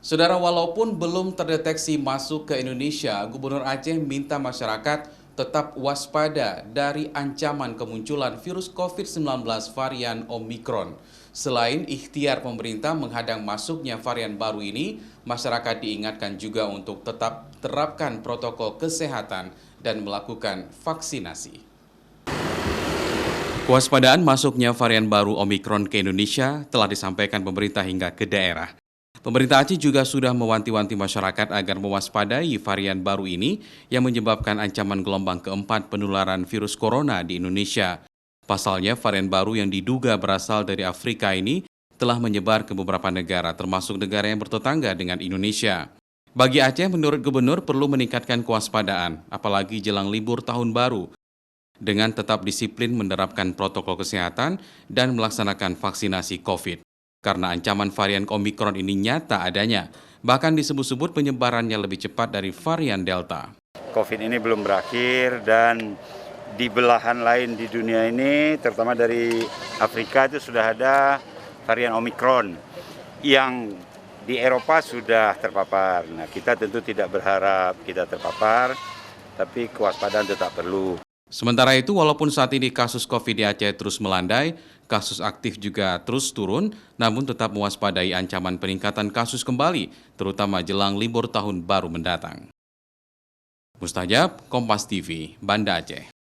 Saudara, walaupun belum terdeteksi masuk ke Indonesia, Gubernur Aceh minta masyarakat tetap waspada dari ancaman kemunculan virus COVID-19 varian Omikron. Selain ikhtiar pemerintah menghadang masuknya varian baru ini, masyarakat diingatkan juga untuk tetap terapkan protokol kesehatan dan melakukan vaksinasi. Kewaspadaan masuknya varian baru Omikron ke Indonesia telah disampaikan pemerintah hingga ke daerah. Pemerintah Aceh juga sudah mewanti-wanti masyarakat agar mewaspadai varian baru ini yang menyebabkan ancaman gelombang keempat penularan virus corona di Indonesia. Pasalnya, varian baru yang diduga berasal dari Afrika ini telah menyebar ke beberapa negara, termasuk negara yang bertetangga dengan Indonesia. Bagi Aceh, menurut Gubernur perlu meningkatkan kewaspadaan, apalagi jelang libur tahun baru, dengan tetap disiplin menerapkan protokol kesehatan dan melaksanakan vaksinasi COVID. Karena ancaman varian Omikron ini nyata adanya, bahkan disebut-sebut penyebarannya lebih cepat dari varian Delta. COVID ini belum berakhir dan di belahan lain di dunia ini, terutama dari Afrika itu sudah ada varian Omikron yang di Eropa sudah terpapar. Nah, kita tentu tidak berharap kita terpapar, tapi kewaspadaan tetap perlu. Sementara itu, walaupun saat ini kasus COVID di Aceh terus melandai, kasus aktif juga terus turun, namun tetap mewaspadai ancaman peningkatan kasus kembali, terutama jelang libur tahun baru mendatang. Mustajab, Kompas TV, Banda Aceh.